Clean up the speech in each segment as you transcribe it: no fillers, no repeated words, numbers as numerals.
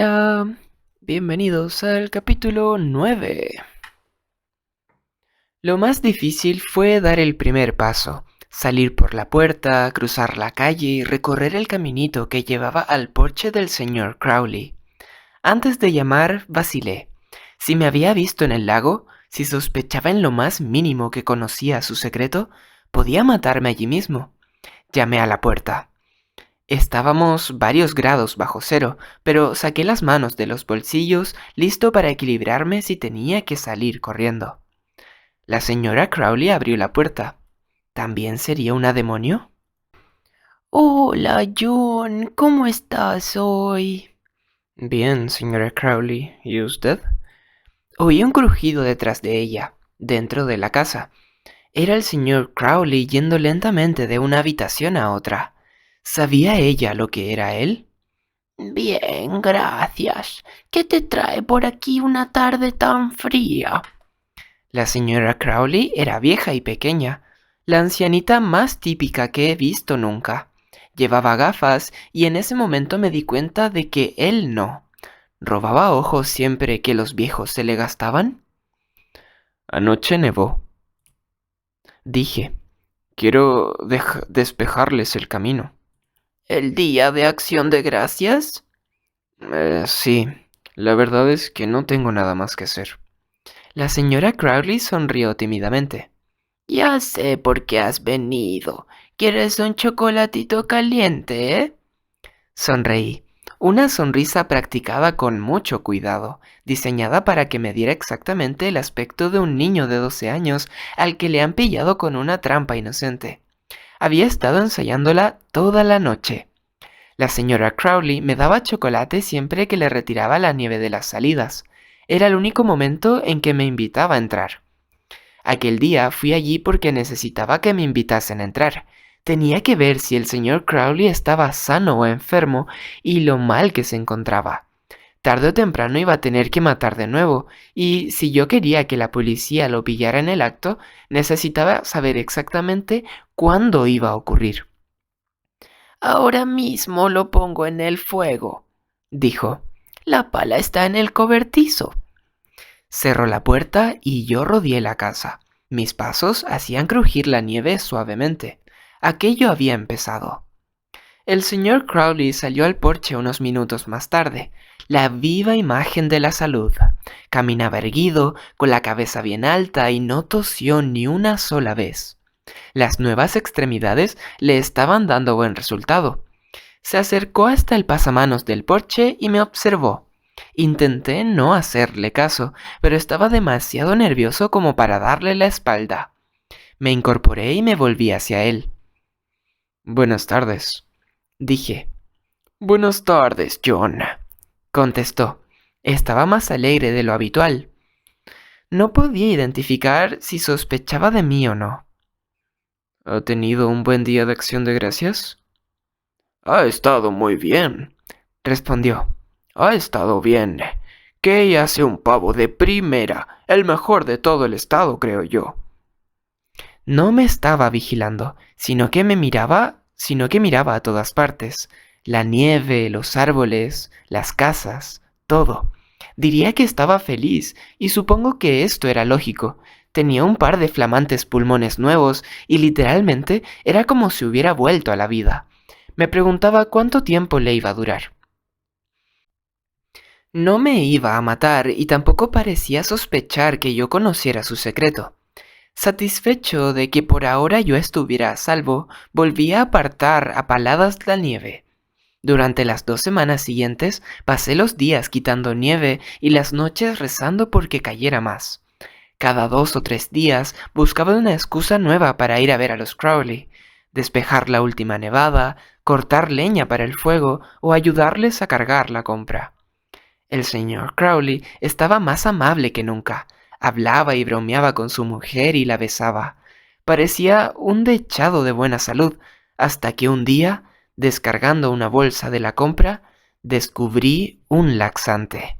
Hola, bienvenidos al capítulo 9. Lo más difícil fue dar el primer paso, salir por la puerta, cruzar la calle y recorrer el caminito que llevaba al porche del señor Crowley. Antes de llamar, vacilé. Si me había visto en el lago, si sospechaba en lo más mínimo que conocía su secreto, podía matarme allí mismo. Llamé a la puerta. Estábamos varios grados bajo cero, pero saqué las manos de los bolsillos, listo para equilibrarme si tenía que salir corriendo. La señora Crowley abrió la puerta. ¿También sería una demonio? Hola, John, ¿cómo estás hoy? Bien, señora Crowley. ¿Y usted? Oí un crujido detrás de ella, dentro de la casa. Era el señor Crowley yendo lentamente de una habitación a otra. ¿Sabía ella lo que era él? Bien, gracias. ¿Qué te trae por aquí una tarde tan fría? La señora Crowley era vieja y pequeña, la ancianita más típica que he visto nunca. Llevaba gafas y en ese momento me di cuenta de que él no. ¿Robaba ojos siempre que los viejos se le gastaban? Anoche nevó. Dije, quiero despejarles el camino. ¿El día de Acción de Gracias? Sí, la verdad es que no tengo nada más que hacer. La señora Crowley sonrió tímidamente. Ya sé por qué has venido. ¿Quieres un chocolatito caliente, eh? Sonreí. Una sonrisa practicada con mucho cuidado, diseñada para que me diera exactamente el aspecto de un niño de 12 años al que le han pillado con una trampa inocente. Había estado ensayándola toda la noche. La señora Crowley me daba chocolate siempre que le retiraba la nieve de las salidas. Era el único momento en que me invitaba a entrar. Aquel día fui allí porque necesitaba que me invitasen a entrar. Tenía que ver si el señor Crowley estaba sano o enfermo y lo mal que se encontraba. Tarde o temprano iba a tener que matar de nuevo, y si yo quería que la policía lo pillara en el acto, necesitaba saber exactamente cuándo iba a ocurrir. Ahora mismo lo pongo en el fuego, dijo. La pala está en el cobertizo. Cerró la puerta y yo rodeé la casa. Mis pasos hacían crujir la nieve suavemente. Aquello había empezado. El señor Crowley salió al porche unos minutos más tarde, la viva imagen de la salud. Caminaba erguido, con la cabeza bien alta y no tosió ni una sola vez. Las nuevas extremidades le estaban dando buen resultado. Se acercó hasta el pasamanos del porche y me observó. Intenté no hacerle caso, pero estaba demasiado nervioso como para darle la espalda. Me incorporé y me volví hacia él. Buenas tardes, dije. Buenas tardes, John, contestó. Estaba más alegre de lo habitual. No podía identificar si sospechaba de mí o no. ¿Ha tenido un buen día de Acción de Gracias? Ha estado muy bien, respondió. Ha estado bien. Kay hace un pavo de primera, el mejor de todo el estado, creo yo. No me estaba vigilando, sino que miraba a todas partes. La nieve, los árboles, las casas, todo. Diría que estaba feliz, y supongo que esto era lógico. Tenía un par de flamantes pulmones nuevos, y literalmente era como si hubiera vuelto a la vida. Me preguntaba cuánto tiempo le iba a durar. No me iba a matar y tampoco parecía sospechar que yo conociera su secreto. Satisfecho de que por ahora yo estuviera a salvo, volví a apartar a paladas la nieve. Durante las 2 semanas siguientes pasé los días quitando nieve y las noches rezando porque cayera más. Cada 2 o 3 días buscaba una excusa nueva para ir a ver a los Crowley, despejar la última nevada, cortar leña para el fuego o ayudarles a cargar la compra. El señor Crowley estaba más amable que nunca. Hablaba y bromeaba con su mujer y la besaba. Parecía un dechado de buena salud, hasta que un día, descargando una bolsa de la compra, descubrí un laxante.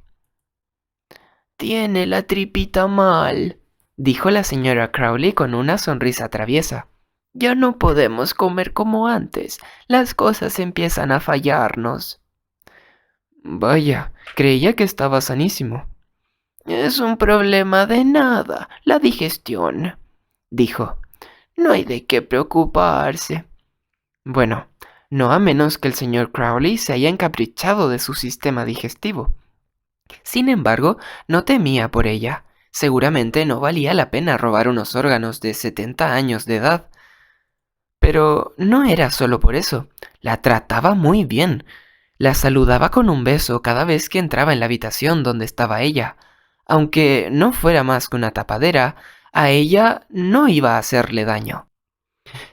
Tiene la tripita mal, dijo la señora Crowley con una sonrisa traviesa. Ya no podemos comer como antes. Las cosas empiezan a fallarnos. Vaya, creía que estaba sanísimo. Es un problema de nada, la digestión, dijo. No hay de qué preocuparse. Bueno, no a menos que el señor Crowley se haya encaprichado de su sistema digestivo. Sin embargo, no temía por ella. Seguramente no valía la pena robar unos órganos de 70 años de edad. Pero no era solo por eso. La trataba muy bien. La saludaba con un beso cada vez que entraba en la habitación donde estaba ella. Aunque no fuera más que una tapadera, a ella no iba a hacerle daño.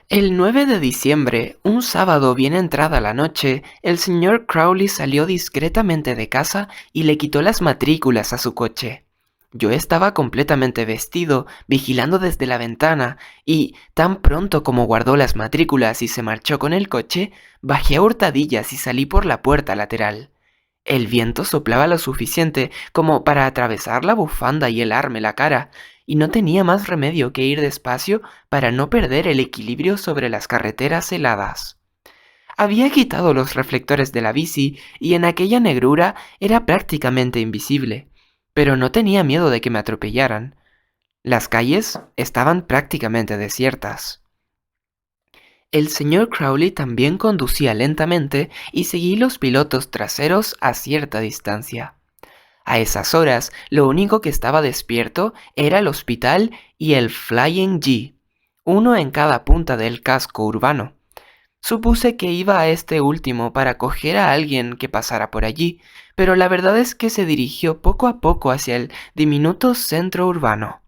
El 9 de diciembre, un sábado bien entrada la noche, el señor Crowley salió discretamente de casa y le quitó las matrículas a su coche. Yo estaba completamente vestido, vigilando desde la ventana, y tan pronto como guardó las matrículas y se marchó con el coche, bajé a hurtadillas y salí por la puerta lateral. El viento soplaba lo suficiente como para atravesar la bufanda y helarme la cara, y no tenía más remedio que ir despacio para no perder el equilibrio sobre las carreteras heladas. Había quitado los reflectores de la bici y en aquella negrura era prácticamente invisible, pero no tenía miedo de que me atropellaran. Las calles estaban prácticamente desiertas. El señor Crowley también conducía lentamente y seguí los pilotos traseros a cierta distancia. A esas horas, lo único que estaba despierto era el hospital y el Flying G, uno en cada punta del casco urbano. Supuse que iba a este último para coger a alguien que pasara por allí, pero la verdad es que se dirigió poco a poco hacia el diminuto centro urbano.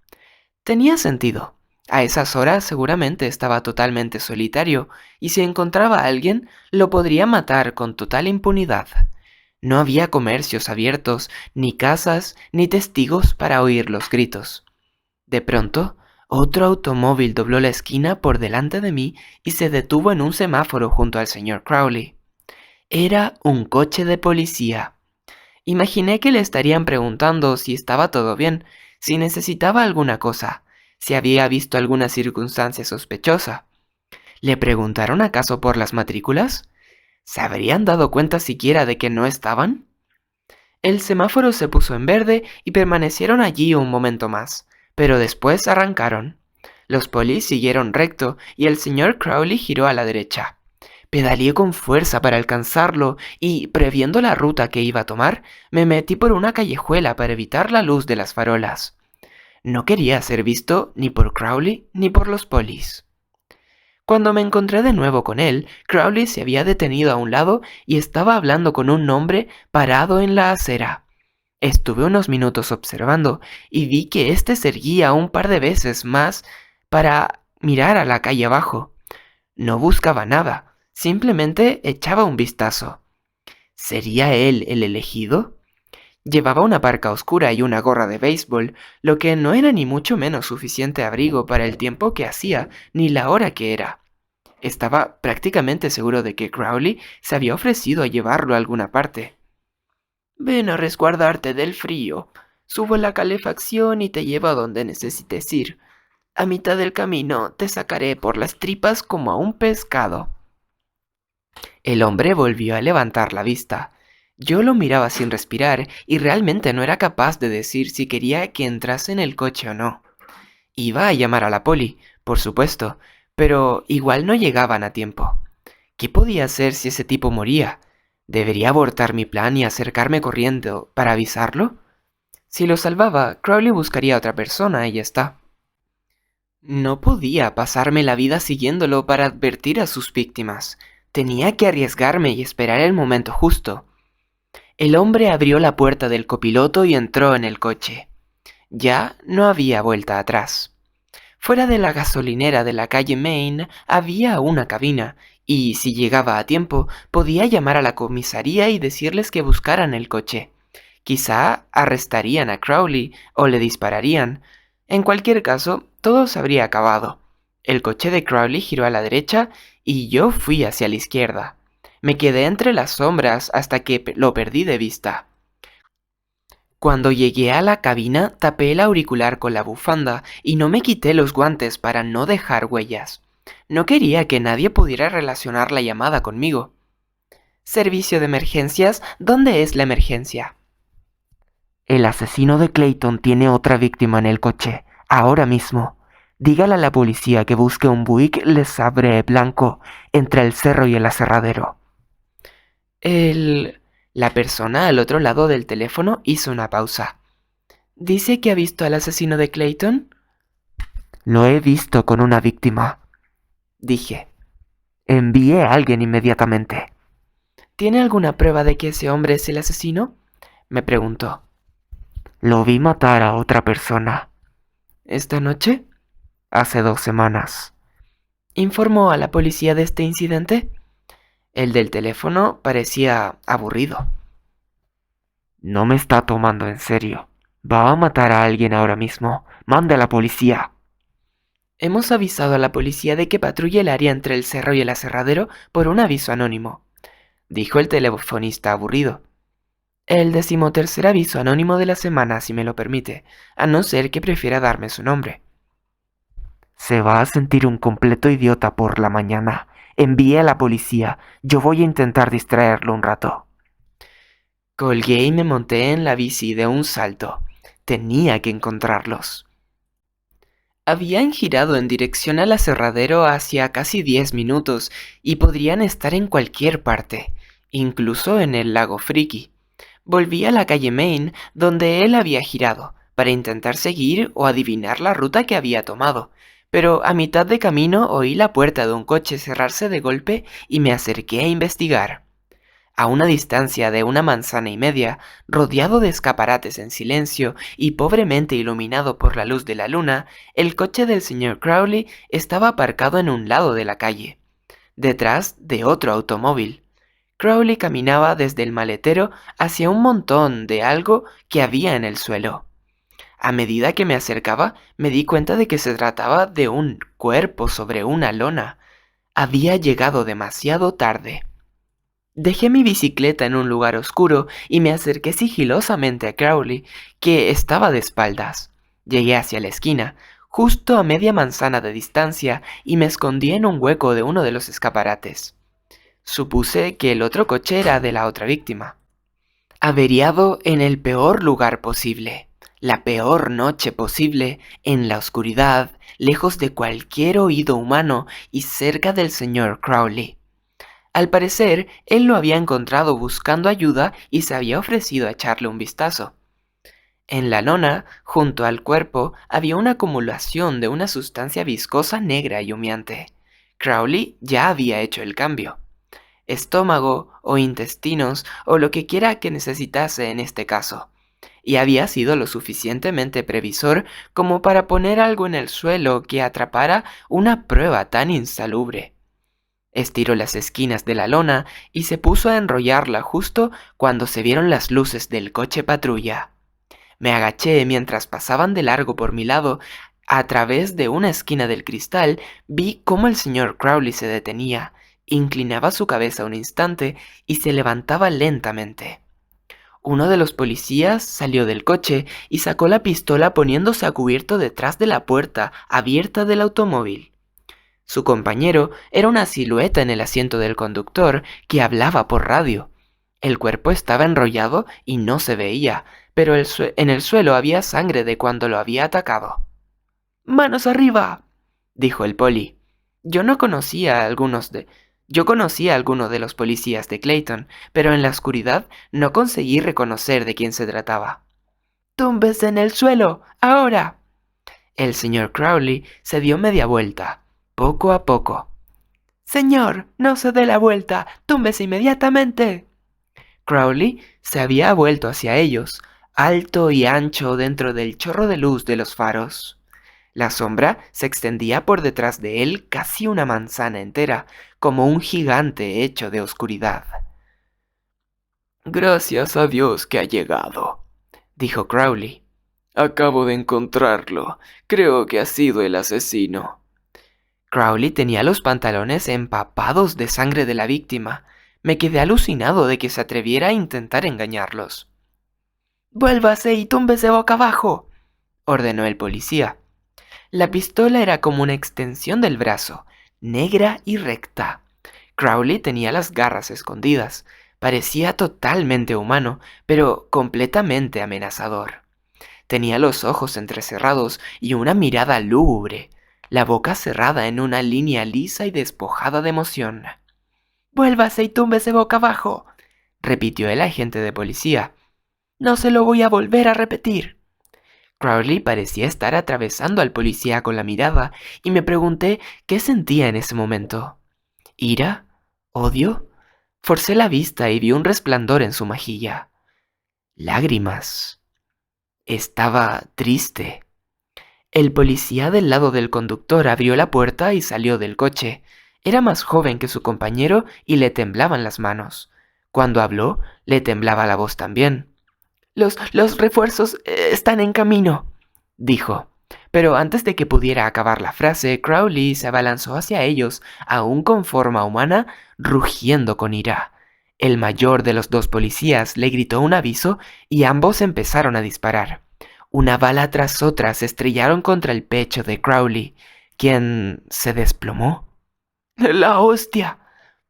Tenía sentido. A esas horas seguramente estaba totalmente solitario, y si encontraba a alguien, lo podría matar con total impunidad. No había comercios abiertos, ni casas, ni testigos para oír los gritos. De pronto, otro automóvil dobló la esquina por delante de mí y se detuvo en un semáforo junto al señor Crowley. Era un coche de policía. Imaginé que le estarían preguntando si estaba todo bien, si necesitaba alguna cosa, si había visto alguna circunstancia sospechosa. ¿Le preguntaron acaso por las matrículas? ¿Se habrían dado cuenta siquiera de que no estaban? El semáforo se puso en verde y permanecieron allí un momento más, pero después arrancaron. Los polis siguieron recto y el señor Crowley giró a la derecha. Pedaleé con fuerza para alcanzarlo y, previendo la ruta que iba a tomar, me metí por una callejuela para evitar la luz de las farolas. No quería ser visto ni por Crowley ni por los polis. Cuando me encontré de nuevo con él, Crowley se había detenido a un lado y estaba hablando con un hombre parado en la acera. Estuve unos minutos observando y vi que éste se erguía un par de veces más para mirar a la calle abajo. No buscaba nada, simplemente echaba un vistazo. ¿Sería él el elegido? Llevaba una parca oscura y una gorra de béisbol, lo que no era ni mucho menos suficiente abrigo para el tiempo que hacía ni la hora que era. Estaba prácticamente seguro de que Crowley se había ofrecido a llevarlo a alguna parte. Ven a resguardarte del frío. Subo la calefacción y te llevo a donde necesites ir. A mitad del camino te sacaré por las tripas como a un pescado. El hombre volvió a levantar la vista. Yo lo miraba sin respirar y realmente no era capaz de decir si quería que entrase en el coche o no. Iba a llamar a la poli, por supuesto, pero igual no llegaban a tiempo. ¿Qué podía hacer si ese tipo moría? ¿Debería abortar mi plan y acercarme corriendo para avisarlo? Si lo salvaba, Crowley buscaría a otra persona y ya está. No podía pasarme la vida siguiéndolo para advertir a sus víctimas. Tenía que arriesgarme y esperar el momento justo. El hombre abrió la puerta del copiloto y entró en el coche. Ya no había vuelta atrás. Fuera de la gasolinera de la calle Main había una cabina, y si llegaba a tiempo, podía llamar a la comisaría y decirles que buscaran el coche. Quizá arrestarían a Crowley o le dispararían. En cualquier caso, todo se habría acabado. El coche de Crowley giró a la derecha y yo fui hacia la izquierda. Me quedé entre las sombras hasta que lo perdí de vista. Cuando llegué a la cabina, tapé el auricular con la bufanda y no me quité los guantes para no dejar huellas. No quería que nadie pudiera relacionar la llamada conmigo. Servicio de emergencias, ¿dónde es la emergencia? El asesino de Clayton tiene otra víctima en el coche, ahora mismo. Dígale a la policía que busque un Buick Le Sabre blanco entre el cerro y el aserradero. La persona al otro lado del teléfono hizo una pausa. ¿Dice que ha visto al asesino de Clayton? Lo he visto con una víctima. Dije. Envíe a alguien inmediatamente. ¿Tiene alguna prueba de que ese hombre es el asesino? Me preguntó. Lo vi matar a otra persona. ¿Esta noche? Hace 2 semanas. ¿Informó a la policía de este incidente? El del teléfono parecía aburrido. No me está tomando en serio. Va a matar a alguien ahora mismo. Mande a la policía. Hemos avisado a la policía de que patrulle el área entre el cerro y el aserradero por un aviso anónimo, dijo el telefonista aburrido. El 13º aviso anónimo de la semana, si me lo permite, a no ser que prefiera darme su nombre. Se va a sentir un completo idiota por la mañana. Envíe a la policía. Yo voy a intentar distraerlo un rato. Colgué y me monté en la bici de un salto. Tenía que encontrarlos. Habían girado en dirección al aserradero hacía casi 10 minutos y podrían estar en cualquier parte, incluso en el lago Friki. Volví a la calle Main donde él había girado, para intentar seguir o adivinar la ruta que había tomado, pero a mitad de camino oí la puerta de un coche cerrarse de golpe y me acerqué a investigar. A una distancia de 1,5 manzanas, rodeado de escaparates en silencio y pobremente iluminado por la luz de la luna, el coche del señor Crowley estaba aparcado en un lado de la calle, detrás de otro automóvil. Crowley caminaba desde el maletero hacia un montón de algo que había en el suelo. A medida que me acercaba, me di cuenta de que se trataba de un cuerpo sobre una lona. Había llegado demasiado tarde. Dejé mi bicicleta en un lugar oscuro y me acerqué sigilosamente a Crowley, que estaba de espaldas. Llegué hacia la esquina, justo a media manzana de distancia, y me escondí en un hueco de uno de los escaparates. Supuse que el otro coche era de la otra víctima. Averiado en el peor lugar posible, la peor noche posible, en la oscuridad, lejos de cualquier oído humano y cerca del señor Crowley. Al parecer, él lo había encontrado buscando ayuda y se había ofrecido a echarle un vistazo. En la lona, junto al cuerpo, había una acumulación de una sustancia viscosa negra y humeante. Crowley ya había hecho el cambio. Estómago o intestinos o lo que quiera que necesitase en este caso. Y había sido lo suficientemente previsor como para poner algo en el suelo que atrapara una prueba tan insalubre. Estiró las esquinas de la lona y se puso a enrollarla justo cuando se vieron las luces del coche patrulla. Me agaché mientras pasaban de largo por mi lado. A través de una esquina del cristal vi cómo el señor Crowley se detenía, inclinaba su cabeza un instante y se levantaba lentamente. Uno de los policías salió del coche y sacó la pistola poniéndose a cubierto detrás de la puerta abierta del automóvil. Su compañero era una silueta en el asiento del conductor que hablaba por radio. El cuerpo estaba enrollado y no se veía, pero en el suelo había sangre de cuando lo había atacado. ¡Manos arriba!, dijo el poli. Yo conocía a algunos de los policías de Clayton, pero en la oscuridad no conseguí reconocer de quién se trataba. ¡Túmbese en el suelo! ¡Ahora! El señor Crowley se dio media vuelta, poco a poco. «Señor, no se dé la vuelta, túmbese inmediatamente». Crowley se había vuelto hacia ellos, alto y ancho dentro del chorro de luz de los faros. La sombra se extendía por detrás de él casi una manzana entera, como un gigante hecho de oscuridad. «Gracias a Dios que ha llegado», dijo Crowley. «Acabo de encontrarlo. Creo que ha sido el asesino». Crowley tenía los pantalones empapados de sangre de la víctima. Me quedé alucinado de que se atreviera a intentar engañarlos. «Vuélvase y túmbese boca abajo», ordenó el policía. La pistola era como una extensión del brazo, negra y recta. Crowley tenía las garras escondidas. Parecía totalmente humano, pero completamente amenazador. Tenía los ojos entrecerrados y una mirada lúgubre, la boca cerrada en una línea lisa y despojada de emoción. «Vuélvase y túmbese boca abajo», repitió el agente de policía. «No se lo voy a volver a repetir». Crowley parecía estar atravesando al policía con la mirada y me pregunté qué sentía en ese momento. ¿Ira? ¿Odio? Forcé la vista y vi un resplandor en su mejilla. Lágrimas. Estaba triste. El policía del lado del conductor abrió la puerta y salió del coche. Era más joven que su compañero y le temblaban las manos. Cuando habló, le temblaba la voz también. Los refuerzos están en camino», dijo. Pero antes de que pudiera acabar la frase, Crowley se abalanzó hacia ellos, aún con forma humana, rugiendo con ira. El mayor de los dos policías le gritó un aviso y ambos empezaron a disparar. Una bala tras otra se estrellaron contra el pecho de Crowley, quien se desplomó. «¡La hostia!»,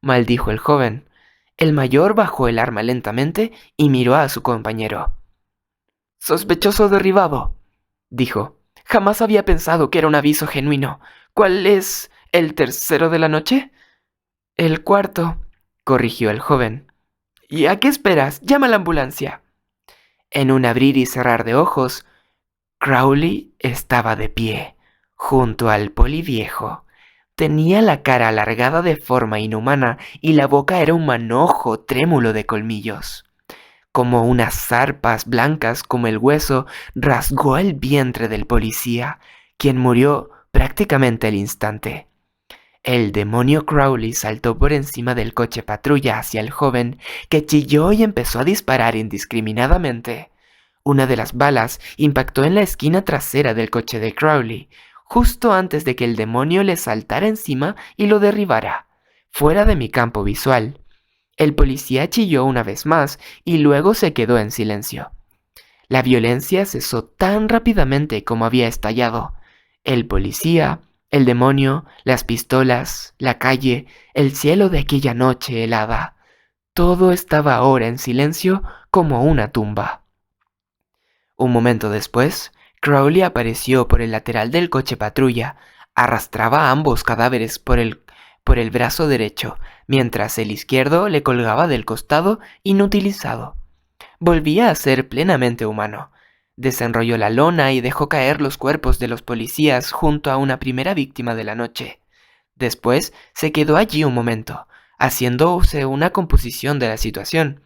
maldijo el joven. El mayor bajó el arma lentamente y miró a su compañero. «Sospechoso derribado», dijo. «Jamás había pensado que era un aviso genuino. ¿Cuál es el tercero de la noche?» «El cuarto», corrigió el joven. «¿Y a qué esperas? Llama a la ambulancia». En un abrir y cerrar de ojos, Crowley estaba de pie, junto al poli viejo. Tenía la cara alargada de forma inhumana y la boca era un manojo trémulo de colmillos. Como unas zarpas blancas como el hueso, rasgó el vientre del policía, quien murió prácticamente al instante. El demonio Crowley saltó por encima del coche patrulla hacia el joven, que chilló y empezó a disparar indiscriminadamente. Una de las balas impactó en la esquina trasera del coche de Crowley, justo antes de que el demonio le saltara encima y lo derribara, fuera de mi campo visual. El policía chilló una vez más y luego se quedó en silencio. La violencia cesó tan rápidamente como había estallado. El policía, el demonio, las pistolas, la calle, el cielo de aquella noche helada. Todo estaba ahora en silencio como una tumba. Un momento después, Crowley apareció por el lateral del coche patrulla. Arrastraba ambos cadáveres por el brazo derecho, mientras el izquierdo le colgaba del costado inutilizado. Volvía a ser plenamente humano. Desenrolló la lona y dejó caer los cuerpos de los policías junto a una primera víctima de la noche. Después se quedó allí un momento, haciéndose una composición de la situación.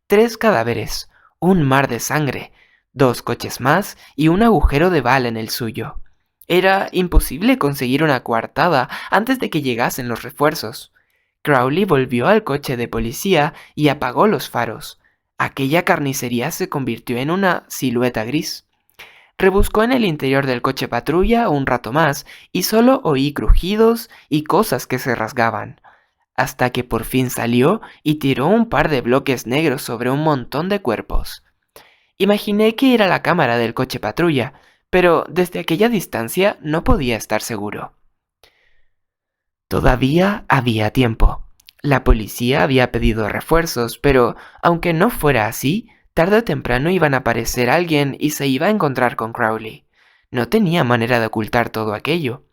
3 cadáveres, un mar de sangre, 2 coches más y un agujero de bala en el suyo. Era imposible conseguir una coartada antes de que llegasen los refuerzos. Crowley volvió al coche de policía y apagó los faros. Aquella carnicería se convirtió en una silueta gris. Rebuscó en el interior del coche patrulla un rato más y solo oí crujidos y cosas que se rasgaban, hasta que por fin salió y tiró un par de bloques negros sobre un montón de cuerpos. Imaginé que era la cámara del coche patrulla, pero desde aquella distancia no podía estar seguro. Todavía había tiempo. La policía había pedido refuerzos, pero aunque no fuera así, tarde o temprano iban a aparecer alguien y se iba a encontrar con Crowley. No tenía manera de ocultar todo aquello.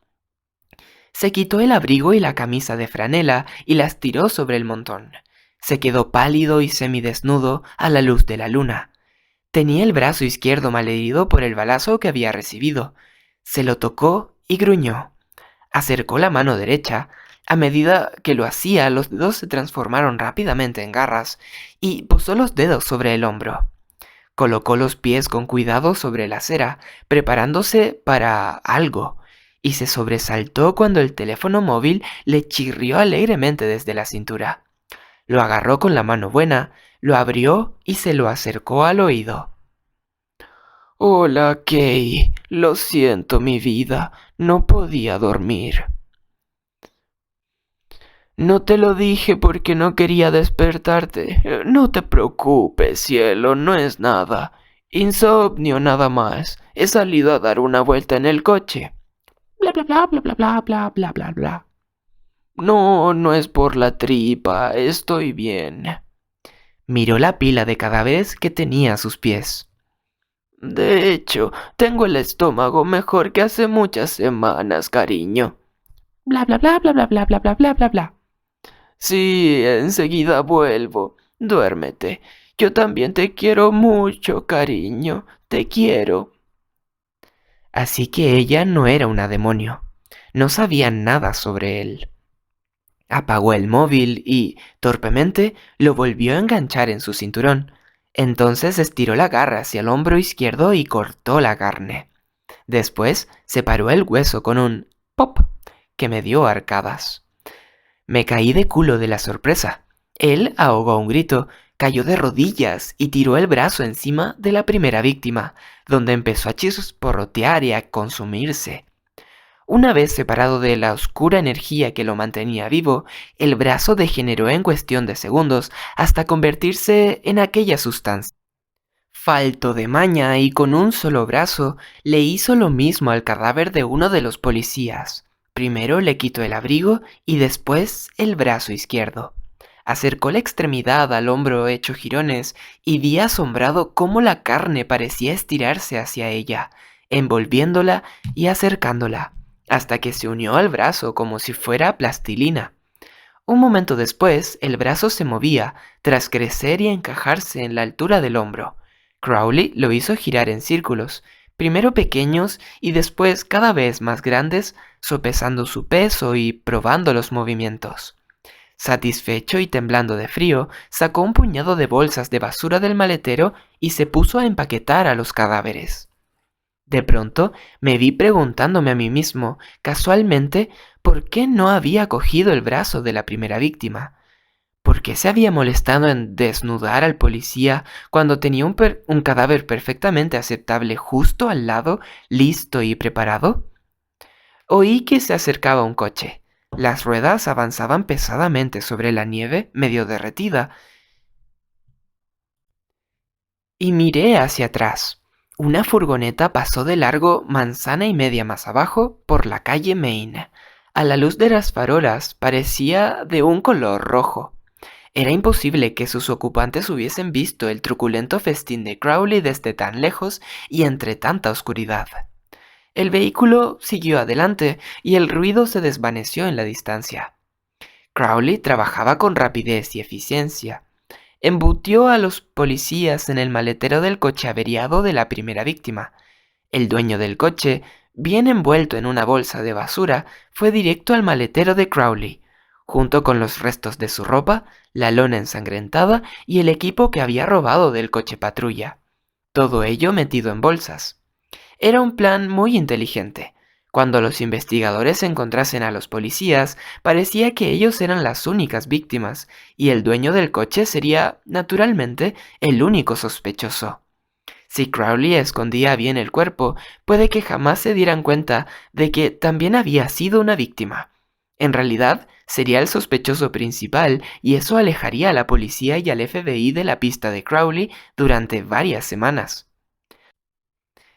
Se quitó el abrigo y la camisa de franela y las tiró sobre el montón. Se quedó pálido y semidesnudo a la luz de la luna. Tenía el brazo izquierdo malherido por el balazo que había recibido. Se lo tocó y gruñó. Acercó la mano derecha. A medida que lo hacía, los dedos se transformaron rápidamente en garras y posó los dedos sobre el hombro. Colocó los pies con cuidado sobre la acera, preparándose para algo, y se sobresaltó cuando el teléfono móvil le chirrió alegremente desde la cintura. Lo agarró con la mano buena, lo abrió y se lo acercó al oído. «Hola, Kay. Lo siento, mi vida. No podía dormir». «No te lo dije porque no quería despertarte. No te preocupes, cielo, no es nada. Insomnio nada más. He salido a dar una vuelta en el coche». Bla bla bla bla bla bla bla bla bla bla. No, no es por la tripa, estoy bien. Miró la pila de cadáveres que tenía a sus pies. De hecho, tengo el estómago mejor que hace muchas semanas, cariño. Bla bla bla bla bla bla bla bla bla bla bla. Sí, enseguida vuelvo. Duérmete. Yo también te quiero mucho, cariño. Te quiero. Así que ella no era una demonio. No sabía nada sobre él. Apagó el móvil y, torpemente, lo volvió a enganchar en su cinturón. Entonces estiró la garra hacia el hombro izquierdo y cortó la carne. Después separó el hueso con un pop que me dio arcadas. Me caí de culo de la sorpresa. Él ahogó un grito, cayó de rodillas y tiró el brazo encima de la primera víctima, donde empezó a chisporrotear y a consumirse. Una vez separado de la oscura energía que lo mantenía vivo, el brazo degeneró en cuestión de segundos hasta convertirse en aquella sustancia. Falto de maña y con un solo brazo, le hizo lo mismo al cadáver de uno de los policías. Primero le quitó el abrigo y después el brazo izquierdo. Acercó la extremidad al hombro hecho jirones y vi asombrado cómo la carne parecía estirarse hacia ella, envolviéndola y acercándola, hasta que se unió al brazo como si fuera plastilina. Un momento después, el brazo se movía, tras crecer y encajarse en la altura del hombro. Crowley lo hizo girar en círculos, primero pequeños y después cada vez más grandes, sopesando su peso y probando los movimientos. Satisfecho y temblando de frío, sacó un puñado de bolsas de basura del maletero y se puso a empaquetar a los cadáveres. De pronto me vi preguntándome a mí mismo, casualmente, por qué no había cogido el brazo de la primera víctima. ¿Por qué se había molestado en desnudar al policía cuando tenía un cadáver perfectamente aceptable justo al lado, listo y preparado? Oí que se acercaba un coche. Las ruedas avanzaban pesadamente sobre la nieve medio derretida y miré hacia atrás. Una furgoneta pasó de largo manzana y media más abajo por la calle Main. A la luz de las farolas parecía de un color rojo. Era imposible que sus ocupantes hubiesen visto el truculento festín de Crowley desde tan lejos y entre tanta oscuridad. El vehículo siguió adelante y el ruido se desvaneció en la distancia. Crowley trabajaba con rapidez y eficiencia. Embutió a los policías en el maletero del coche averiado de la primera víctima. El dueño del coche, bien envuelto en una bolsa de basura, fue directo al maletero de Crowley, junto con los restos de su ropa, la lona ensangrentada y el equipo que había robado del coche patrulla. Todo ello metido en bolsas. Era un plan muy inteligente. Cuando los investigadores encontrasen a los policías, parecía que ellos eran las únicas víctimas, y el dueño del coche sería, naturalmente, el único sospechoso. Si Crowley escondía bien el cuerpo, puede que jamás se dieran cuenta de que también había sido una víctima. En realidad, sería el sospechoso principal y eso alejaría a la policía y al FBI de la pista de Crowley durante varias semanas.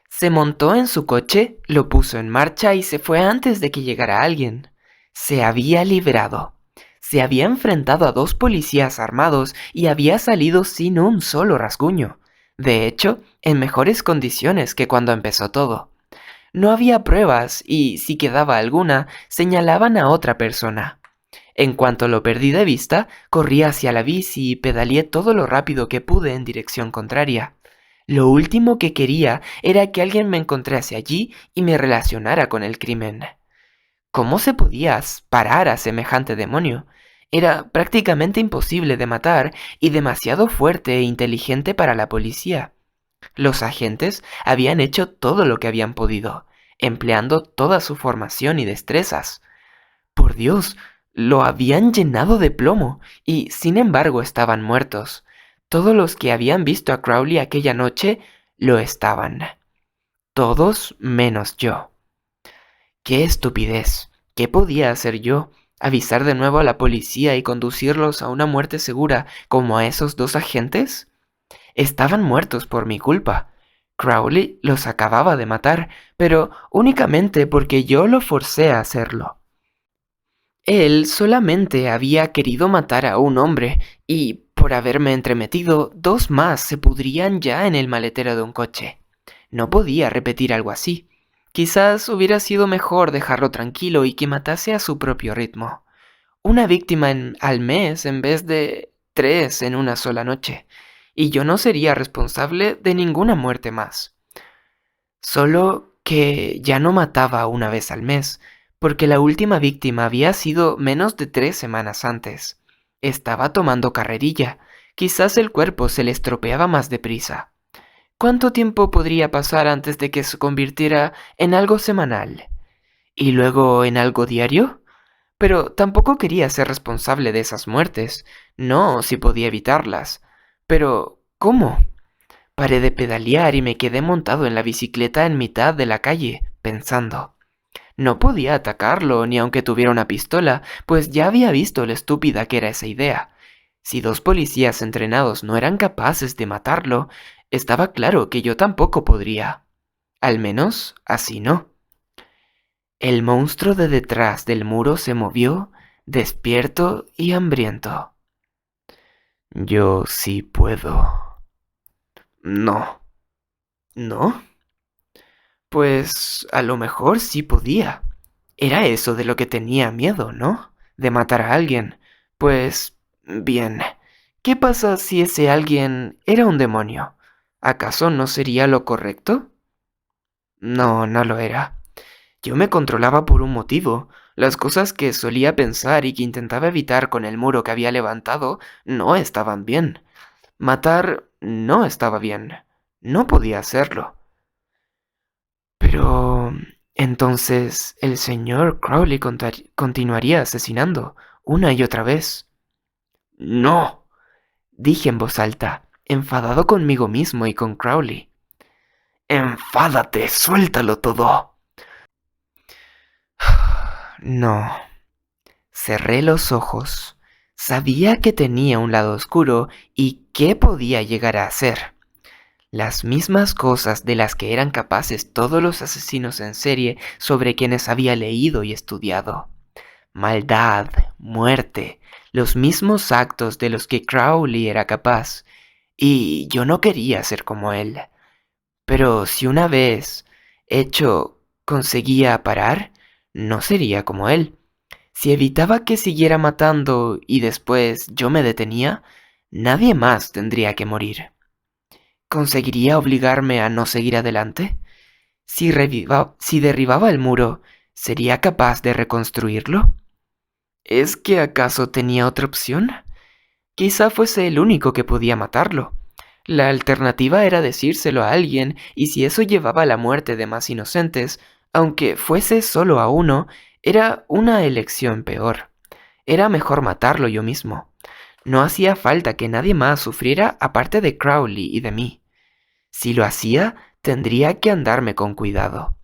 Se montó en su coche, lo puso en marcha y se fue antes de que llegara alguien. Se había librado. Se había enfrentado a 2 policías armados y había salido sin un solo rasguño. De hecho, en mejores condiciones que cuando empezó todo. No había pruebas y, si quedaba alguna, señalaban a otra persona. En cuanto lo perdí de vista, corrí hacia la bici y pedaleé todo lo rápido que pude en dirección contraria. Lo último que quería era que alguien me encontrase allí y me relacionara con el crimen. ¿Cómo se podía parar a semejante demonio? Era prácticamente imposible de matar y demasiado fuerte e inteligente para la policía. Los agentes habían hecho todo lo que habían podido, empleando toda su formación y destrezas. Por Dios, lo habían llenado de plomo y, sin embargo, estaban muertos. Todos los que habían visto a Crowley aquella noche lo estaban. Todos menos yo. ¡Qué estupidez! ¿Qué podía hacer yo? ¿Avisar de nuevo a la policía y conducirlos a una muerte segura como a esos 2 agentes? Estaban muertos por mi culpa. Crowley los acababa de matar, pero únicamente porque yo lo forcé a hacerlo. Él solamente había querido matar a un hombre y, por haberme entremetido, 2 más se pudrían ya en el maletero de un coche. No podía repetir algo así. Quizás hubiera sido mejor dejarlo tranquilo y que matase a su propio ritmo. Una víctima al mes en vez de 3 en una sola noche. Y yo no sería responsable de ninguna muerte más. Solo que ya no mataba una vez al mes, porque la última víctima había sido menos de 3 semanas antes. Estaba tomando carrerilla. Quizás el cuerpo se le estropeaba más deprisa. ¿Cuánto tiempo podría pasar antes de que se convirtiera en algo semanal? ¿Y luego en algo diario? Pero tampoco quería ser responsable de esas muertes. No, si podía evitarlas. Pero, ¿cómo? Paré de pedalear y me quedé montado en la bicicleta en mitad de la calle, pensando. No podía atacarlo ni aunque tuviera una pistola, pues ya había visto lo estúpida que era esa idea. Si 2 policías entrenados no eran capaces de matarlo, estaba claro que yo tampoco podría. Al menos, así no. El monstruo de detrás del muro se movió, despierto y hambriento. Yo sí puedo. No. ¿No? Pues a lo mejor sí podía. Era eso de lo que tenía miedo, ¿no? De matar a alguien. Pues bien, ¿qué pasa si ese alguien era un demonio? ¿Acaso no sería lo correcto? No, no lo era. Yo me controlaba por un motivo. Las cosas que solía pensar y que intentaba evitar con el muro que había levantado no estaban bien. Matar no estaba bien. No podía hacerlo. Pero entonces el señor Crowley continuaría asesinando una y otra vez. No, dije en voz alta, enfadado conmigo mismo y con Crowley. Enfádate, suéltalo todo. No. Cerré los ojos. Sabía que tenía un lado oscuro y qué podía llegar a hacer. Las mismas cosas de las que eran capaces todos los asesinos en serie sobre quienes había leído y estudiado. Maldad, muerte, los mismos actos de los que Crowley era capaz. Y yo no quería ser como él. Pero si una vez hecho conseguía parar, no sería como él. Si evitaba que siguiera matando y después yo me detenía, nadie más tendría que morir. ¿Conseguiría obligarme a no seguir adelante? Si derribaba el muro, ¿sería capaz de reconstruirlo? ¿Es que acaso tenía otra opción? Quizá fuese el único que podía matarlo. La alternativa era decírselo a alguien, y si eso llevaba a la muerte de más inocentes, aunque fuese solo a uno, era una elección peor. Era mejor matarlo yo mismo. No hacía falta que nadie más sufriera aparte de Crowley y de mí. Si lo hacía, tendría que andarme con cuidado.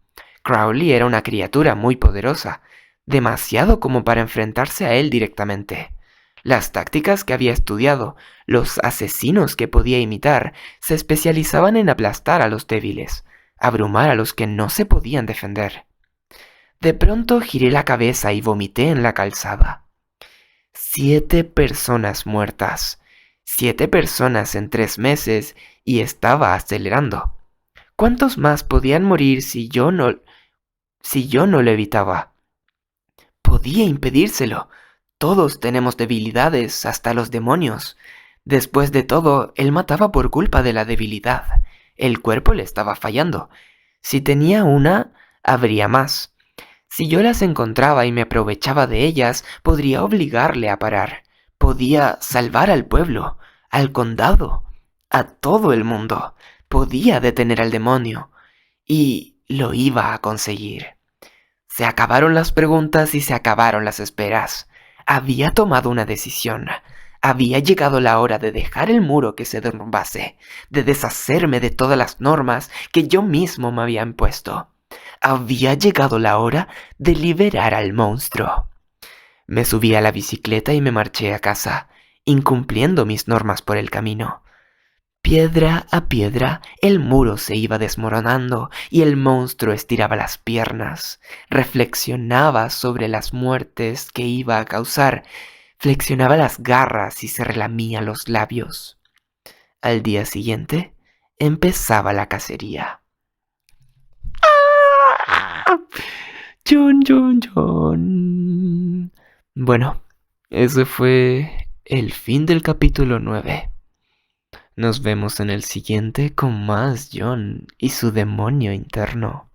Crowley era una criatura muy poderosa, demasiado como para enfrentarse a él directamente. Las tácticas que había estudiado, los asesinos que podía imitar, se especializaban en aplastar a los débiles, abrumar a los que no se podían defender. De pronto giré la cabeza y vomité en la calzada. 7 personas muertas. 7 personas en 3 meses y estaba acelerando. ¿Cuántos más podían morir si yo no lo evitaba? Podía impedírselo. Todos tenemos debilidades, hasta los demonios. Después de todo, él mataba por culpa de la debilidad. El cuerpo le estaba fallando. Si tenía una, habría más. Si yo las encontraba y me aprovechaba de ellas, podría obligarle a parar. Podía salvar al pueblo, al condado, a todo el mundo. Podía detener al demonio. Y lo iba a conseguir. Se acabaron las preguntas y se acabaron las esperas. Había tomado una decisión. Había llegado la hora de dejar el muro que se derrumbase, de deshacerme de todas las normas que yo mismo me había impuesto. Había llegado la hora de liberar al monstruo. Me subí a la bicicleta y me marché a casa, incumpliendo mis normas por el camino. Piedra a piedra, el muro se iba desmoronando y el monstruo estiraba las piernas. Reflexionaba sobre las muertes que iba a causar. Flexionaba las garras y se relamía los labios. Al día siguiente, empezaba la cacería. ¡Ah! John, John, John. Bueno, ese fue el fin del capítulo 9. Nos vemos en el siguiente con más John y su demonio interno.